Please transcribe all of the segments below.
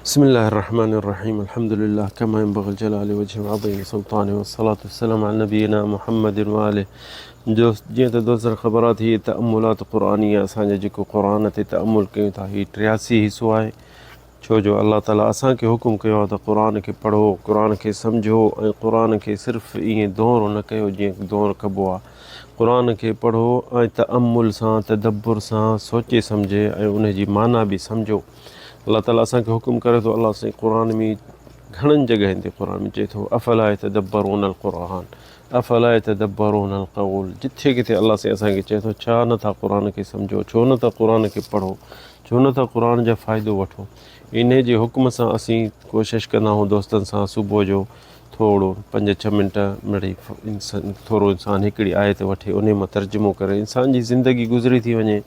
بسم الله الرحمن الرحيم الحمد لله كما ينبغي الجلال وجه وعظيم سلطانه والصلاة والسلام على نبينا محمد وآله जीअं त दोस्त ख़बरात ही तअम्मुलात क़ुरानी असांजे जेको क़ुरान ते तअम्मुल कयूं था ही 83 हिसो आहे छो जो अल्लाह ताला असांखे हुकुम कयो आहे त क़ुरान खे पढ़ो क़ुरान खे सम्झो ऐं क़ुरान खे सिर्फ़ु ईअं दौर न कयो जीअं दौर कबो आहे क़ुरान खे पढ़ो ऐं तअम्मुल सां तदब्बुर सां सोचे सम्झे ऐं उन जी माना बि सम्झो अल्लाह ताला असांखे हुकुम करे थो अल्लाह साईं क़ुरान में घणनि जॻहियुनि ते क़ुरान में चए थो अफ़ला यतदब्बरून अल-क़ुरान अफ़ला यतदब्बरून अल-क़ौल जिथे किथे अल्लाह साईं असांखे चए थो छा नथा क़ुरान खे सम्झो छो नथा क़ुरान खे पढ़ो छो नथा क़ुरान जा फ़ाइदो वठो इन जे हुकुम सां असीं कोशिशि कंदा आहियूं दोस्तनि सां सुबुह जो थोरो 5-6 मिंट मिड़ई थोरो इंसानु हिकिड़ी आयत वठे उन मां तर्जुमो करे इंसान जी ज़िंदगी गुज़री थी वञे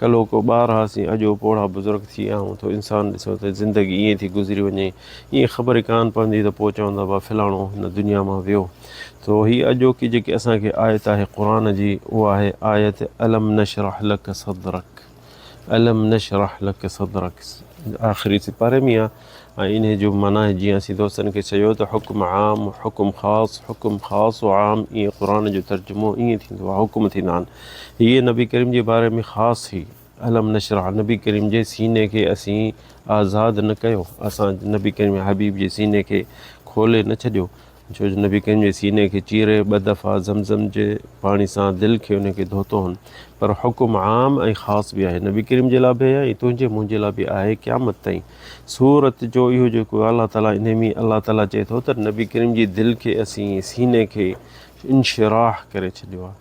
कल्ह को ॿार हुआसीं अॼु पोड़ा बुज़ुर्ग थी विया आहियूं त इंसानु ॾिसो त ज़िंदगी ईअं थी गुज़री वञे ईअं ख़बर ई कान पवंदी त पोइ चवंदा भाउ फलाणो हिन दुनिया मां वियो तो हीअ अॼोकी जेकी असांखे आयत आहे क़ुरान जी उहा आहे आयत अलम नशरह लक सदरक अलम नशरह लक सदरक आख़िरी सिपारे में आहे ऐं इन जो माना आहे जीअं असीं दोस्तनि खे चयो त हुकुम आम हुकुम ख़ासि आम ईअं क़ुरान जो तर्जुमो ईअं थींदो आहे हुकुम थींदा आहिनि हीअ नबी करीम जे बारे में ख़ासि ई अलम नशरह नबी करीम जे सीने खे असीं आज़ादु न कयो असां नबी करीम हबीब जे सीने खे खोले न छॾियो छो जो नबी करीम जे सीने खे चीरे 2 दफ़ा ज़मज़म जे पाणी सां दिलि खे उन खे धोतो हुन पर हुकुम आम ऐं ख़ासि बि आहे नबी करीम जे लाइ बि आहे ऐं तुंहिंजे मुंहिंजे लाइ बि आहे क़यामत ताईं सूरत जो इहो जेको अल्लाह ताला इन में अल्लाह ताला चए थो त नबी करीम जी दिलि खे असीं सीने खे इंशिराह करे छॾियो आहे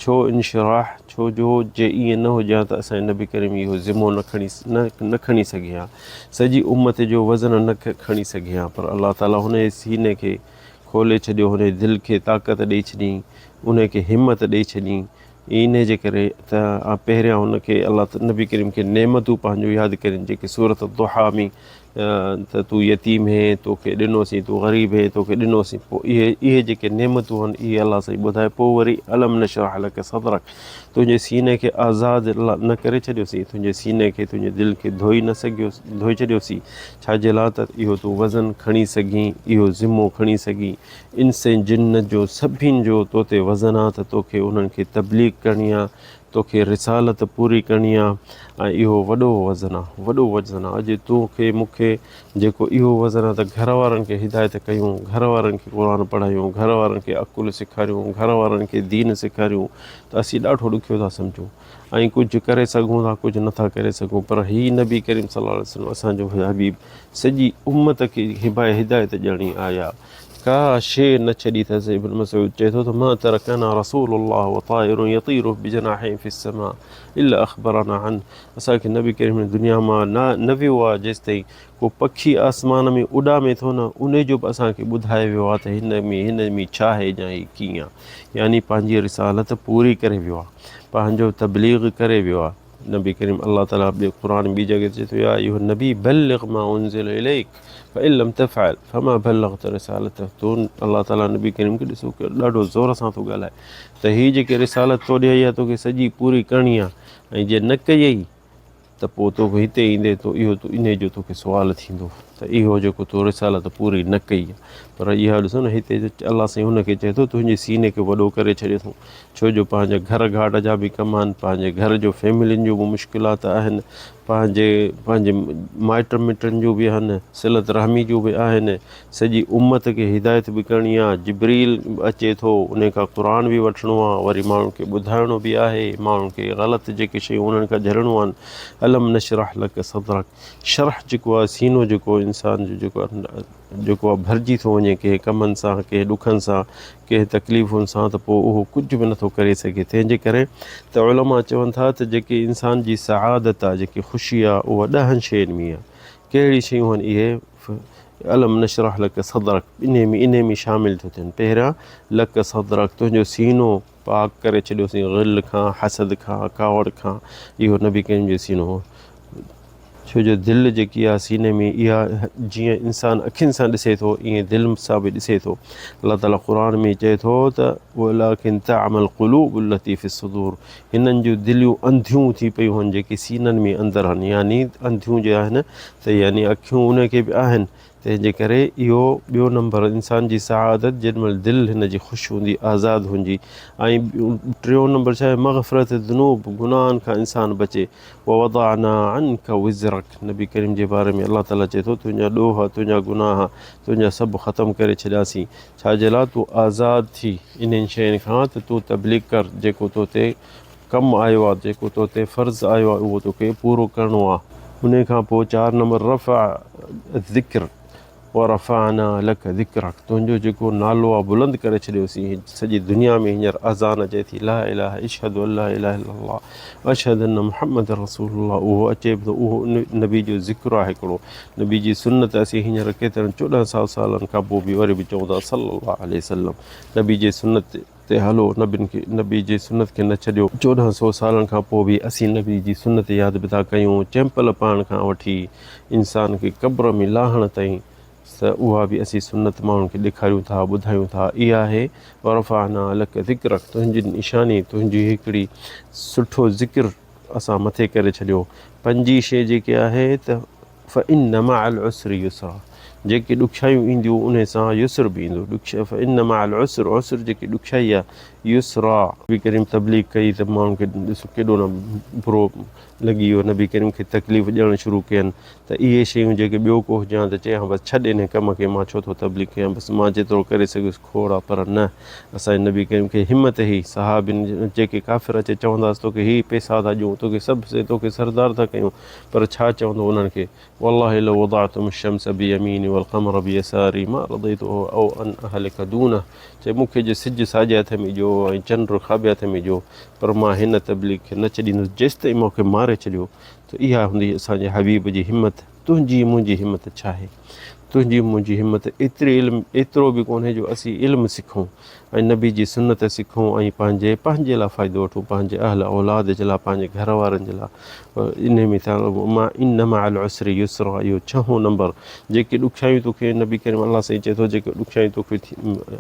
छो इंशिराह छो जो जे ईअं न हुजे हा त असांजे नबी करीम इहो ज़िमो न खणी सघे हा सॼी उम्मत जो वज़न न खणी सघे हा पर अल्लाह ताला हुन जे सीने खे खोले छॾियो हुन दिलि खे ताक़त ॾेई छॾी उन खे हिमत ॾेई छॾी इन जे करे त पहिरियां हुनखे अल्लाह नबी करीम खे नेमतूं पंहिंजो यादि कनि जेके सूरत दुहा में त तूं यतीम हे तोखे ॾिनोसीं तूं ग़रीब हे तोखे ॾिनोसीं पोइ इहे जेके नेमतूं आहिनि इहे अल्लाह साईं ॿुधाए पोइ वरी अलम नशरह लक सदरक तुंहिंजे सीने खे आज़ादु न करे छॾियोसीं तुंहिंजे सीने खे तुंहिंजे दिलि खे धोई छॾियोसीं छाजे लाइ त इहो तूं वज़न खणी सघीं इहो ज़िमो खणी सघीं इंसान जिन जो सभिनि जो तो ते वज़न आहे त तोखे उन्हनि खे तबलीग करणी आहे तोखे रिसालत पूरी करणी आहे ऐं इहो वॾो वज़न आहे अॼु तोखे मूंखे जेको इहो वज़न आहे त घर वारनि खे हिदायत कयूं घर वारनि खे क़ुरान पढ़ायूं घर वारनि खे अकुल सेखारियूं घर वारनि खे दीन सेखारियूं त असीं ॾाढो ॾुखियो था सम्झूं ऐं कुझु करे सघूं था कुझु नथा करे सघूं पर हीअ नबी करीम सल्लल्लाहु अलैहि वसल्लम असांजो हबीब सॼी उम्मत खे हिदायत ॾियणी आया का शइ न छॾी अथसि इब्न मसऊद चए थो त मां तरकना रसूलुल्लाह व ताइरुन यतीरु बिजनाहिन फिस्समा इल्ला अख़बरना अन असांखे नबी करीम दुनिया मां न वियो आहे जेसि ताईं को पखी आसमान में उॾामे थो न उन जो बि असांखे ॿुधाए वियो आहे त हिन में छा आहे या हीअ कीअं आहे यानी पंहिंजी रिसालत पूरी करे वियो आहे पंहिंजो तबलीग करे वियो आहे नबी करीम अल्लाह ताला ॿिए क़ुरान ॿी जॻह चए थो या इहो नबी बल्लिग़ मा उनज़िल इलैक फ़इन लम तफ़अल फ़मा बल्लग़त रिसालत तूं अल्लाह ताला नबी करीम खे ॾिसो ॾाढो ज़ोर सां थो ॻाल्हाए त हीअ जेके रिसालत तो ॾिए इहा तोखे सॼी पूरी करणी आहे ऐं जे न कयई त पोइ तोखे हिते ईंदे तो इहो इन जो तोखे सुवालु थींदो त इहो जेको तो रिसालत पूरी न कई आहे पर इहा ॾिसो न हिते अल्लाह साईं हुनखे चए थो तुंहिंजे सीने खे वॾो करे छॾे थो छो जो पंहिंजे घर घाट जा बि कम आहिनि पंहिंजे घर जो फैमिलियुनि जो बि मुश्किलात आहिनि पंहिंजे माइट मिटनि जो बि आहिनि सिलत रहमी जो बि आहिनि सॼी उम्मत खे हिदायत बि करणी आहे जिब्रील अचे थो उन खां क़ुरान बि वठिणो आहे वरी माण्हुनि खे ॿुधाइणो बि आहे माण्हुनि खे ग़लति जेके शयूं उन्हनि खां झरणो आहिनि अलम नशरह लक सदरक शरह जेको आहे सीनो जेको इंसान जो जेको आहे भरिजी थो वञे कंहिं कमनि सां कंहिं ॾुखनि सां कंहिं तकलीफ़ुनि सां त पोइ उहो कुझु बि नथो करे सघे तंहिंजे करे त उलमा चवनि था त जेके इंसान जी सआदत आहे जेकी ख़ुशी आहे उहा 10 शयुनि में आहे कहिड़ी शयूं आहिनि इहे अलम नशरह लक सदरक इन में शामिलु थियूं थियनि पहिरियां लक सदरक तुंहिंजो सीनो पाक करे छॾियोसीं ग़िल खां हसद खां कावड़ खां इहो नबी करीम जो सीनो हो छो जो दिलि जेकी आहे सीने में इहा जीअं इंसानु अखियुनि सां ॾिसे थो ईअं दिलि सां बि ॾिसे थो। अलाह ताला क़ुर में चए थो त वलाकिन तअमल क़ुलूब लती फी सुदूर, हिननि जूं दिलियूं अंधियूं थी पयूं आहिनि जेके सीननि में अंदरि आहिनि, यानी अंधियूं जे आहिनि त यानी अखियूं उनखे बि आहिनि। तंहिंजे करे इहो ॿियो नंबर इंसान जी सआदत जेॾीमहिल दिलि हिन जी ख़ुशि हूंदी आज़ादु हूंदी। ऐं टियों नंबर छा आहे मग़फ़िरत दुनूब, गुनाहनि खां इंसानु बचे। ववदाअना अन्का विज़रक, नबी करीम जे बारे में अलाह ताला चए थो तुंहिंजा ॾोह तुंहिंजा गुनाह तुंहिंजा सभु ख़तमु करे छॾियासीं। छाजे लाइ? तूं आज़ादु थी इन्हनि शयुनि खां त तूं तबलीग कर, जेको तो ते कमु आयो आहे, जेको तो ते फ़र्ज़ु आयो आहे उहो तोखे पूरो करिणो आहे। उन खां पोइ 4 नंबर रफ़ा ज़िक्र वरफ़अना लक ज़िक्रक, तुंहिंजो जेको नालो आहे बुलंद करे छॾियोसीं। सॼी दुनिया में हींअर अज़ान अचे थी ला इलाहा अशहदु अल्ला इलाहा इल्लल्लाह अशहदु अन्न मुहम्मद रसूलुल्लाह, उहो अचे बि थो, उहो नबी जो ज़िक्र आहे हिकिड़ो। नबी जी सुन्नत असीं हींअर केतिरनि 1400 सालनि खां पोइ बि वरी बि चऊं था सल्लल्लाहु अलैहि वसल्लम, नबी जे सुन्नत ते हलो, नबी जी सुन्नत खे न छॾियो। 1400 सालनि खां पोइ बि असीं नबी जी सुन्नत यादि बि था कयूं। चैंपल पाइण खां वठी इंसान खे क़ब्र में लाहण ताईं त उहा बि असीं सुन्नत माण्हुनि खे ॾेखारियूं था, ॿुधायूं था। इहा आहे वरफ़अना लक ज़िक्रक, तुंहिंजी निशानी, तुंहिंजी हिकिड़ी सुठो ज़िक्र असां मथे करे छॾियो। 5 शइ जेकी आहे त फ़इन्न मअल उसरि युसरा, जेके ॾुखियायूं ईंदियूं उन सां युसर बि ईंदो। फ़इन्न मअल उसरि, उसर जेकी ॾुखियाई आहे युसरा। नबी करीम तबलीग कई त माण्हुनि खे ॾिसो केॾो न बुरो लॻी वियो, नबी करीम खे तकलीफ़ ॾियणु शुरू कयनि। त इहे शयूं जेके ॿियो को हुजां त चयां बसि छॾ इन कम खे, मां छो थो तबलीग कयां, बसि मां जेतिरो करे सघुसि खोड़ आहे। पर न, असांजे नबी करीम खे हिमत ई सहाबिन जेके काफ़िर अचे चवंदासीं तोखे ही पैसा था ॾियूं, तोखे सभु से तोखे सरदार था कयूं, पर छा चवंदो उन्हनि खे? वल्लाहि लौ वदअतुम शम्स बियमीनी वल क़मर बियसारी मा रदइतु औ अन अहलिक दूनह, चए मूंखे जे सिज साॼे हथ में ॾियो ऐं चंड खाॿे हथ में ॾियो, पर मां हिन तबलीग खे न छॾींदुसि जेसिताईं मूंखे मारे छॾियो। त इहा हूंदी असांजे हबीब जी हिमत। तुंहिंजी मुंहिंजी हिमत छा आहे? तुंहिंजी मुंहिंजी हिमत एतिरो बि कोन्हे जो असीं इल्मु सिखूं ऐं नबी जी सुन्नत सिखूं ऐं पंहिंजे लाइ फ़ाइदो वठूं, पंहिंजे अहल औलाद जे लाइ, पंहिंजे घर वारनि जे लाइ। इन में मां इन मअल उसरि युसरा, इहो 6हों नंबर। जेके ॾुखियायूं तोखे नबी करीम अलाह साईं चए थो जेके ॾुखियायूं तोखे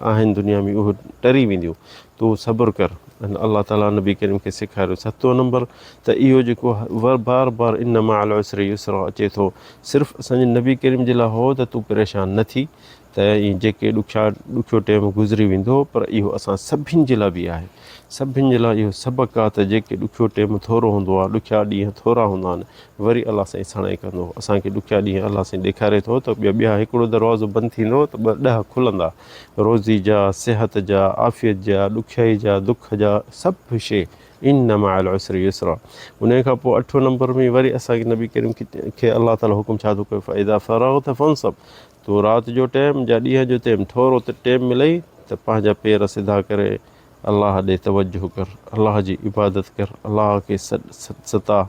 आहिनि दुनिया में उहे टरी वेंदियूं, तूं सब्र कर। अलाह ताला नबी करीम खे सेखारियो। 7हों नंबर त इहो जेको बार बार इन मअल उसरि युसरा अचे थो, सिर्फ़ु असांजे नबी करीम जे लाइ हो त तूं परेशान न थी, त जेके ॾुखियो टाइम गुज़री वेंदो, पर इहो असां सभिनि जे लाइ बि आहे। सभिनि जे लाइ इहो सबक़ु आहे त जेके ॾुखियो टाइम थोरो हूंदो आहे, ॾुखिया ॾींहं थोरा हूंदा आहिनि, वरी अलाह साईं सणाई कंदो। असांखे ॾुखिया ॾींहं अलाह साईं ॾेखारे थो त ॿिया हिकिड़ो दरवाज़ो बंदि थींदो त 10 खुलंदा, रोज़ी जा, सिहत जा, आफ़ियत जा, ॾुखियाई जा, दुख जा, सभु शइ इन मअल उसरि युसरा। उन खां पोइ 8हों नंबर में वरी असांखे नबी करीम खे अलाह ताला हुकुम छा थो कयो? फ़इज़ा फ़रग़त फ़ंसब, तूं राति जो टाइम या ॾींहं जो टाइम थोरो त टाइम मिलई त पंहिंजा पेर सिधा करे अलाह ॾे तवजो कर, अलाह जी इबादत कर, अलाह खे सता,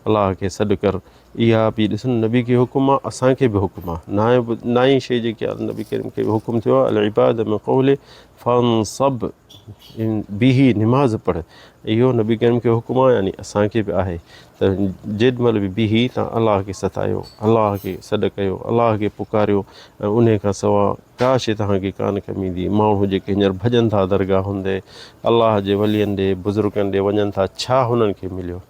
अलाह खे सॾु कर। इहा बि ॾिसो नबी खे हुकुम आहे, असांखे बि हुकुम आहे। नाई शइ जेकी आहे नबी करीम खे हुकुम थियो आहे, अल इबाद में क़ौले फ़ंसब, बीही निमाज़ पढ़। इहो नबी करीम खे हुकुम आहे, यानी असांखे बि आहे त जेॾीमहिल बि बीही तव्हां अलाह खे सतायो, अलाह खे सॾु कयो, अलाह खे पुकारियो। ऐं उन खां सवाइ का शइ तव्हांखे कान कमु ईंदी। माण्हू जेके हींअर भॼनि था दरगाह हूंदे, अलाह जे वलियनि ॾे, बुज़ुर्गनि ॾे वञनि था, छा हुननि खे मिलियो?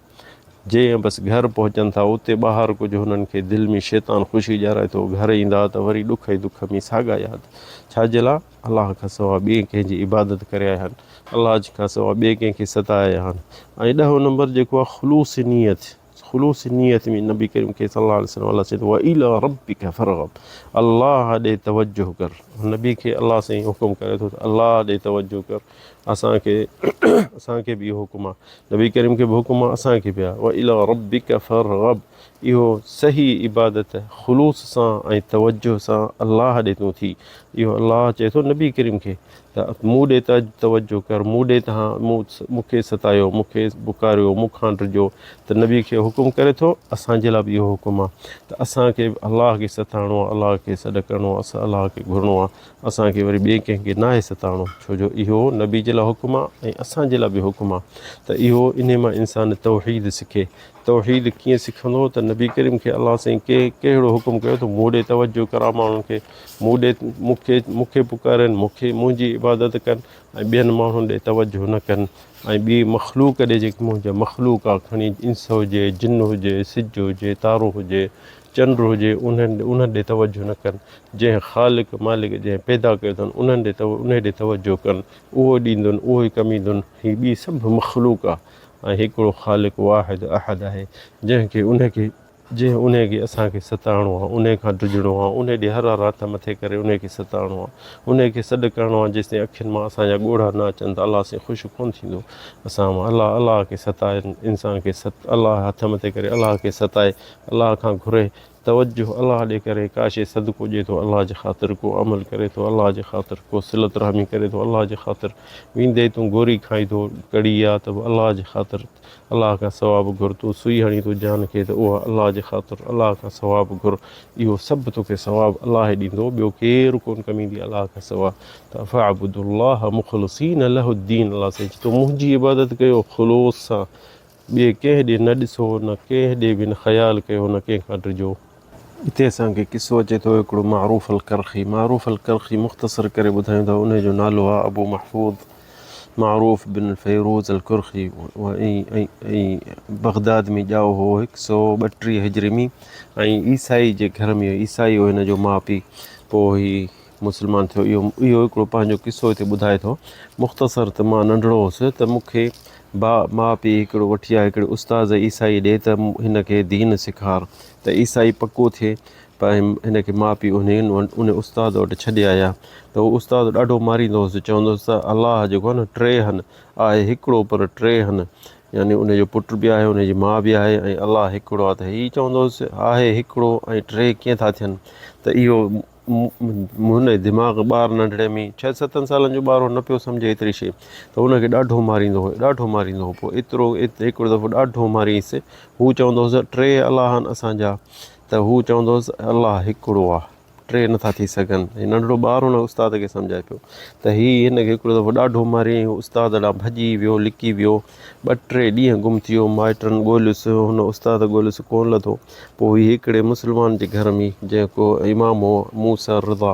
जीअं बसि घर पहुचनि था, उते ॿाहिरि कुझु हुननि खे दिलि में शैतान ख़ुशी ॾियाराए थो, घर ईंदा त वरी ॾुख ई दुख में साॻा यादि। छाजे लाइ? अलाह खां सवाइ ॿिए कंहिंजी इबादत करे आया आहिनि, अलाह खां सवाइ ॿिए कंहिंखे सताया आहिनि। ऐं 10हों नंबर जेको आहे ख़ुलूस नियत, ख़ुलूस नियत में नबी करीम खे सल्लल्लाहु अलैहि वसल्लम अलाह चए थो व इला रब्बिक फरग़ब, अलाह ॾे तवजो कर। नबी खे अलाह साईं हुकुम करे थो त अलाह ॾे तवजो कर। असांखे बि इहो हुकुम आहे, नबी करीम खे बि हुकुम आहे, असांखे बि आहे। व इला रब्बिक फरग़ब, इहो सही इबादत ख़ुलूस सां ऐं तवजो सां अलाह ॾे तूं थी। इहो अलाह चए थो नबी करीम खे त मूं ॾे तवजो कर, मूं ॾे मूंखे सतायो, मूंखे पुकारियो, मूंखां डिॼो। त नबी खे हुकुम करे थो, असांजे लाइ बि इहो हुकुम आहे त असांखे बि अलाह खे सताइणो आहे, अलाह खे सॾु करिणो आहे, असां अलाह खे घुरिणो आहे। असांखे वरी ॿिए कंहिंखे न आहे सताइणो, छो जो इहो नबी जे लाइ हुकुम आहे ऐं असांजे लाइ बि हुकुम आहे त इहो इन मां इंसानु तौहीद सिखे। तौहीद कीअं सिखंदो त नबी करीम खे अलाह साईं कहिड़ो हुकुम कयो त मूं ॾे तवजो करा माण्हुनि खे, मूं ॾे मूंखे पुकारनि, मुंहिंजी इबादत कनि ऐं ॿियनि माण्हुनि ॾे तवजो न कनि। ऐं ॿी मख़लूक ॾे जेकी मुंहिंजा मख़लूक आहे, खणी इंस हुजे, जिन हुजे, सिज हुजे, तारो हुजे, चंड हुजे, उन्हनि ॾे तवजो न कनि। जंहिं ख़ालिक मालिक जंहिं पैदा कयो अथनि उन ॾे तवजो कनि, उहो ॾींदुनि, उहो ई कमींदुनि। हीअ ॿी सभु मख़लूक आहे ऐं हिकिड़ो ख़ालिक वाहिद अहद आहे जंहिं उनखे असांखे सताइणो आहे, उन खां डिॼणो आहे, उन ॾे हर हथ मथे करे उनखे सताइणो आहे, उनखे सॾु करिणो आहे। जेसिताईं अखियुनि मां असांजा ॻोढ़ा न अचनि त अलाह सां ख़ुशि कोन्ह थींदो। असां अलाह खे सताए, इंसान खे अलाह हथ मथे करे अलाह खे सताए, अलाह खां घुरे तवजो अलाह ॾे करे, काशे सदको ॾिए थो अलाह जे ख़ातिर, को अमल करे थो अलाह जे ख़ातिर, को सिलत रहमी करे थो अलाह जे ख़ातिर, वेंदे तूं गोरी खाई थो कड़ी आहे त बि अलाह जे ख़ातिर अलाह खां सवाबु घुर, तूं सुई हणी थो जान खे त उहा अलाह जे ख़ातिर अलाह खां सवाबु घुर। इहो सभु तोखे सवाबु अलाह ॾींदो, ॿियो केरु कोन कमींदी अलाह खां सवा। त फ़अब्दुल्लाह मुख़लिसीन लहुद्दीन, अलाह साईं चए थो मुंहिंजी इबादत कयो ख़ुलूस सां, ॿिए कंहिं ॾे न ॾिसो, न कंहिं ॾे बि न ख़्यालु कयो, न कंहिंखां डिॼो। हिते असांखे किसो अचे थो हिकिड़ो मारूफ़ अल करख़ी मुख़्तसर करे ॿुधायूं था। उनजो नालो आहे अबू महफूज़ मारूफ़ बिन फ़ैरूज़ अल करख़ी। ऐं बग़दाद में ॼाओ हो 132 हिजरी में, ऐं ईसाई जे घर में ईसाई हो हिन जो माउ पीउ, पोइ ही मुस्लमान थियो। इहो हिकिड़ो पंहिंजो किसो हिते ॿुधाए थो मुख़्तसर। त मां नंढड़ो हुउसि त मूंखे माउ पीउ हिकिड़ो वठी आया हिकिड़े उस्ताद ईसाई ॾे त हिन खे दीन सेखार, त ईसाई पको थिए। पर हिन खे माउ पीउ उन उस्ताद वटि छॾे आया, त उहो उस्ताद ॾाढो मारींदो हुउसि, चवंदो हुउसि त अलाह जेको आहे न टे हन आहे, हिकिड़ो पर टे हन, यानी उनजो पुटु बि आहे, उनजी माउ बि आहे, ऐं अलाह हिकिड़ो आहे। त हीअ चवंदो हुउसि आहे हिकिड़ो ऐं टे कीअं था थियनि। त इहो हुन दिमाग़ ॿारु नंढड़े में 6-7 सालनि जो ॿारु न पियो सम्झे एतिरी शइ, त हुनखे ॾाढो मारींदो हो। पोइ हिकिड़ो दफ़ो ॾाढो मारींसि। हू चवंदो हुउसि टे अलाह आहिनि असांजा, त हू चवंदो हुउसि अलाह हिकिड़ो आहे, टे नथा थी सघनि। हीउ नंढड़ो ॿारु हुन उस्ताद खे सम्झाए पियो। त हिनखे हिकिड़ो दफ़ो ॾाढो मारियईं, उस्ताद ॾांहुं भॼी वियो, लिकी वियो, 2-3 ॾींहं गुम थी वियो। माइटनि ॻोल्हियुसि, हुन उस्ताद ॻोल्हियुसि, कोन लथो। पोइ हिकिड़े मुस्लमान जे घर में, जेको इमाम हो मूसा रज़ा,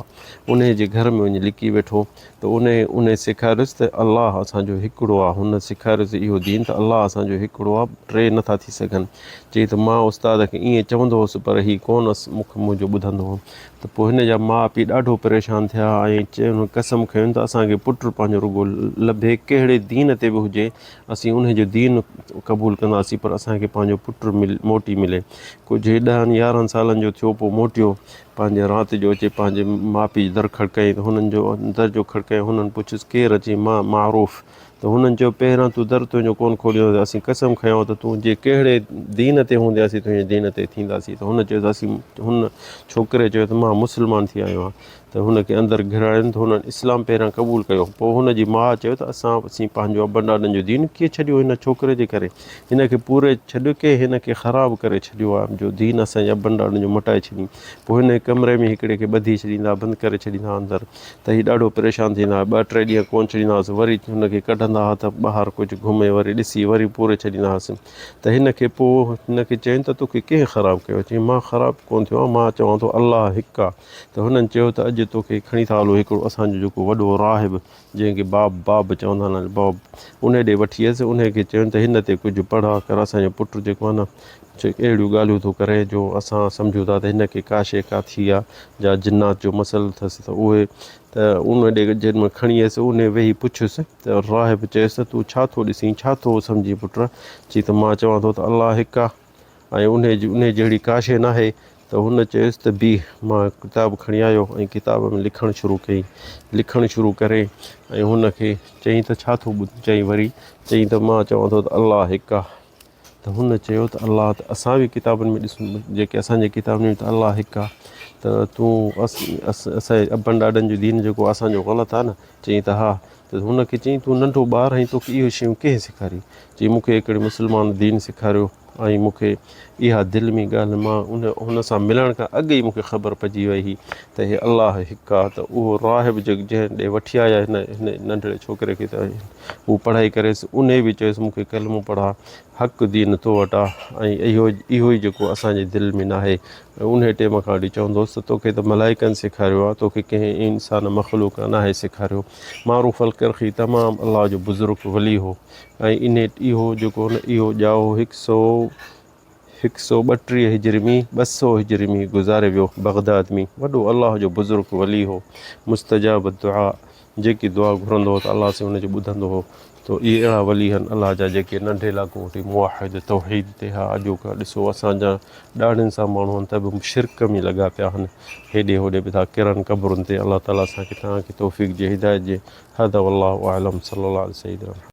उन जे घर में वञी लिकी वेठो। त उन सेखारियुसि त अलाह असांजो हिकिड़ो आहे। हुन सेखारियुसि इहो दीन त अलाह असांजो हिकिड़ो आहे, टे नथा थी सघनि। चई त मां उस्ताद खे ईअं चवंदो हुउसि, पर हीउ कोन मुंहिंजो ॿुधंदो हो। त पोइ हिन जा माउ पीउ ॾाढो परेशान थिया ऐं चयो, कसम खयुनि त असांखे पुटु पंहिंजो रुॻो लभे, कहिड़े दीन ते बि हुजे, असीं उनजो दीन क़बूलु कंदासीं, पर असांखे पंहिंजो पुटु मोटी मिले। कुझु 10-11 सालनि जो थियो, पोइ मोटियो। पंहिंजे राति जो अचे, पंहिंजे माउ पीउ दर खड़काई, त हुननि जो दर जो खड़काई, हुननि पुछियुसि केरु अचे, मां मारूफ़। त हुननि चयो पहिरां तूं दर तुंहिंजो कोन खोलियो, असीं कसम खयूं त तूं जे कहिड़े दीन ते हूंदे असीं तुंहिंजे दीन ते थींदासीं। त हुन चयो त हुन छोकिरे चयो त मां मुस्लमान थी आयो आहियां। त हुनखे अंदरि घिरायुनि, त हुननि इस्लाम पहिरियां क़बूलु कयो। पोइ हुनजी माउ चयो त असीं पंहिंजो अबनि ॾाॾनि जो दीन कीअं छॾियो हिन छोकिरे जे करे, हिनखे पूरे छॾ के हिनखे ख़राबु करे छॾियो आहे, जो दीन असांजे अबनि ॾाॾनि जो मटाए छॾी। पोइ हिन कमरे में हिकिड़े खे ॿधी छॾींदा, बंदि करे छॾींदा अंदरि। त हीउ ॾाढो परेशान थींदा, 2-3 ॾींहं कोन छॾींदा हुआसीं, वरी हुनखे कढंदा हुआ त ॿाहिरि कुझु घुमे, वरी ॾिसी, वरी पूरे छॾींदा हुआसीं। त हिनखे पोइ हिनखे चयनि त तोखे कंहिं ख़राबु कयो? चई मां ख़राबु कोन थियो आहियां, मां चवां थो अलाह हिकु आहे। त हुननि चयो त अॼु तोखे खणी था हलो हिकिड़ो असांजो जेको वॾो राहिब, जंहिंखे बाब चवंदा आहिनि, बाब, उन ॾे वठी वियसि। उनखे चवनि त हिन ते कुझु पढ़ा कर, असांजो पुटु जेको आहे न अहिड़ियूं ॻाल्हियूं थो करे जो असां सम्झूं था त हिनखे का शइ का थी आहे, या जिन्नात जो मसइलो अथसि। त उहे त उन ॾे जंहिंमहिल खणी वियसि, उन वेही पुछियुसि, त राहिब चयसि त तूं छा थो ॾिसीं, छा थो सम्झी पुटु? चई त मां चवां थो त अलाह हिकु आहे, ऐं उन जहिड़ी का शइ न आहे। त हुन चयुसि त बीह। मां किताबु खणी आयो ऐं किताब में लिखणु शुरू करे, ऐं हुनखे चई त छा थो चई, वरी चई त मां चवां थो त अलाह हिकु आहे। त हुन चयो त अलाह, त असां बि किताबनि में ॾिसूं, जेके असांजे किताबनि में त अलाह हिकु आहे, त तूं असांजे अबनि ॾाॾनि जो दीन जेको असांजो ग़लति आहे न? चई त हा। त हुनखे चई तूं नंढो ॿारु आहीं, तोखे इहो शयूं कंहिं सेखारी? चई मूंखे हिकिड़े मुस्लमान दीन सेखारियो, ऐं मूंखे इहा दिलि में ॻाल्हि, मां हुन सां मिलण खां अॻु ई मूंखे ख़बर पइजी वई हुई त हे अलाह हिकु आहे। त उहो राहिब जंहिं ॾे वठी आया हिन नंढड़े छोकिरे खे, त हू पढ़ाई करेसि, उन बि चयुसि मूंखे कलमो पढ़ा। हक़ दीन तो वटि आहे ऐं इहो ई जेको असांजे दिलि में नाहे उन टेम खां वठी चवंदोसि त तोखे त मलाइकनि सेखारियो आहे, तोखे कंहिं इंसान मख़लूक नाहे सेखारियो। मारूफ़ अलकरख़ी तमामु अलाह जो बुज़ुर्ग वली हो ऐं इहो जेको न इहो ॼाओ 132 हिजरी में 200 हिजरी में गुज़ारे वियो बग़दाद में। वॾो अलाह जो बुज़ुर्ग वली हो, मुस्तजाब दुआ, जेकी दुआ घुरंदो हो त अलाह से हुनजो ॿुधंदो हो। तो इहे अहिड़ा वली आहिनि अलाह जा जेके नंढे लाॻो वठी मुवाहिद तौहीद ते हा। अॼोका ॾिसो असांजा ॾाढनि सां माण्हू आहिनि त बि शिरक में लॻा पिया आहिनि, हेॾे होॾे बि था किरनि क़बरुनि ते। अलाह ताला असांखे तव्हांखे तौफ़ीक़ जे हिदायत जे। हदा वल्लाहु अअलम सल्लल्लाहु अलैहि वसल्लम।